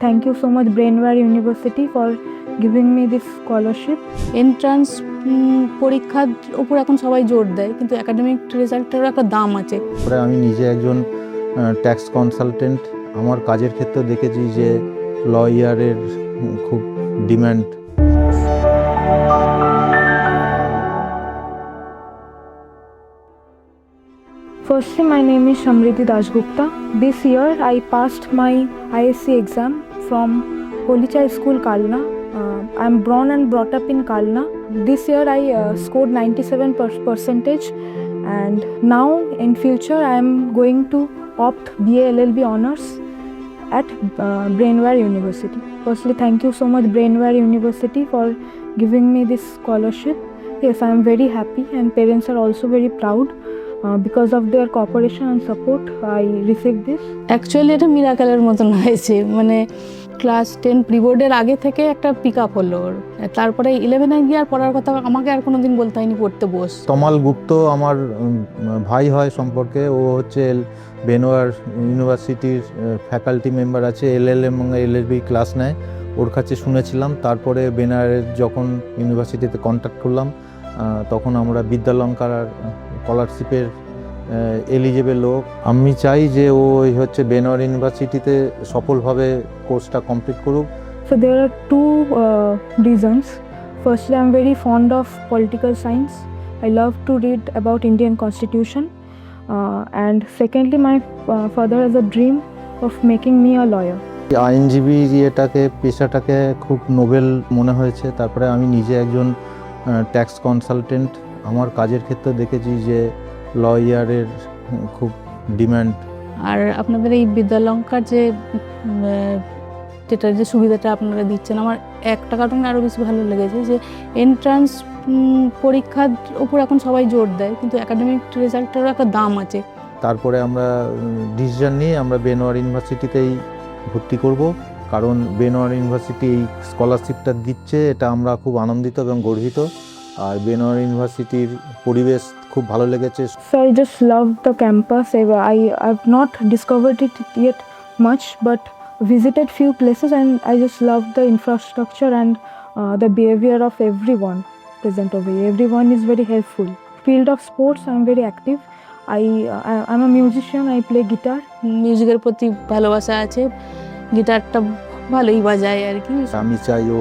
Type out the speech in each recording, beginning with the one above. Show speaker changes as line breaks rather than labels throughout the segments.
Thank you so much Brainware University for giving me this scholarship.
Entrance পরীক্ষার উপর এখন সবাই জোর দেয়, কিন্তু একাডেমিক রেজাল্টেরও একটা দাম আছে।
আমি নিজে একজন ট্যাক্স কনসালটেন্ট। আমার কাজের ক্ষেত্রে দেখেছি যে লয়ারের খুব demand.
Firstly, my name is Shamriti Dasgupta. This year I passed my ISC exam from Holy Child School, Kalna. I'm born and brought up in Kalna. This year I scored 97%, and now in future I am going to opt BA LLB honors at Brainware University. Firstly, thank you so much Brainware University for giving me this scholarship. Yes, I am very happy and parents are also very proud. Because of their cooperation and support, I received this.
Actually এটা মিরাকেলের মতন হয়েছে, মানে class 10 প্রিবোর্ডের আগে থেকে একটা pick up হলো ওর। তারপরে 11-এ গিয়ে আর পড়ার কথা আমাকে আর কোনোদিন বলতে হয়নি, পড়তে বস।
তমাল গুপ্ত আমার ভাই হয় সম্পর্কে। ও হচ্ছে ব্রেনওয়্যার ইউনিভার্সিটির ফ্যাকাল্টি মেম্বার আছে, LLM এবং LLB ক্লাস নেয়। ওর কাছে শুনেছিলাম, তারপরে ব্রেনওয়্যারের যখন ইউনিভার্সিটিতে কন্ট্যাক্ট করলাম তখন আমরা বিদ্যালঙ্কার আর স্কলারশিপের এলিজেবল লোক। আমি চাই যে ও হচ্ছে ব্রেনওয়্যার ইউনিভার্সিটিতে সফলভাবে কোর্সটা কমপ্লিট করুক।
So there are two reasons. Firstly, I'm very fond of political science. I love to read about Indian Constitution. And secondly, my father has a dream of making me a lawyer.
আইনজীবী পেশাটাকে খুব Nobel মনে হয়েছে। তারপরে আমি নিজে একজন tax consultant. আমার কাজের ক্ষেত্রে দেখেছি যে লয়ারের খুব ডিমান্ড।
আর আপনাদের এই বিদ্যালঙ্কার যেটা সুবিধাটা আপনারা দিচ্ছেন, আমার একটা কারণে আরও বেশি ভালো লেগেছে যে এন্ট্রান্স পরীক্ষার উপর এখন সবাই জোর দেয়, কিন্তু একাডেমিক রেজাল্টেরও একটা দাম আছে।
তারপরে আমরা ডিসিশন নিয়ে আমরা ব্রেনওয়্যার ইউনিভার্সিটিতেই ভর্তি করব, কারণ ব্রেনওয়্যার ইউনিভার্সিটি এই স্কলারশিপটা দিচ্ছে, এটা আমরা খুব আনন্দিত এবং গর্বিত। আর ব্রেনওয়্যার ইউনিভার্সিটির পরিবেশ খুব ভালো লেগেছে।
So I just love the campus. I've not discovered it yet much, but visited few places, and I just love the infrastructure and the behavior of everyone present over here. Everyone is very helpful. Field of sports, I'm very active. I'm a musician. I play guitar.
মিউজিকের প্রতি ভালোবাসা আছে, গিটারটা ভালোই বাজায় আর কি।
আমি চাই ও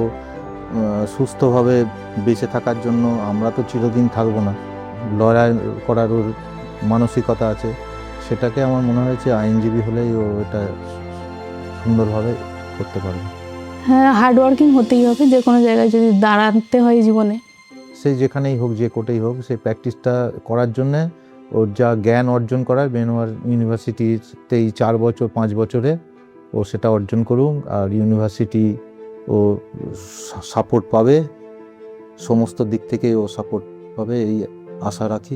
সুস্থভাবে বেঁচে থাকার জন্য। আমরা তো চিরদিন থাকবো না, লড়াই করার ওর মানসিকতা আছে। সেটাকে আমার মনে হয়েছে আইনজীবী হলেই ও এটা সুন্দরভাবে করতে পারবে।
হ্যাঁ, হার্ডওয়ার্কিং হতেই হবে। যে কোনো জায়গায় যদি দাঁড়াতে হয় জীবনে,
সেই যেখানেই হোক, যে কোর্টেই হোক, সেই প্র্যাকটিসটা করার জন্যে ওর যা জ্ঞান অর্জন করার ব্রেনওয়্যার ইউনিভার্সিটিতেই 4 বছর 5 বছরে ও সেটা অর্জন করুক। আর ইউনিভার্সিটি ও সাপোর্ট পাবে, সমস্ত দিক থেকে ও সাপোর্ট পাবে, এই আশা রাখি।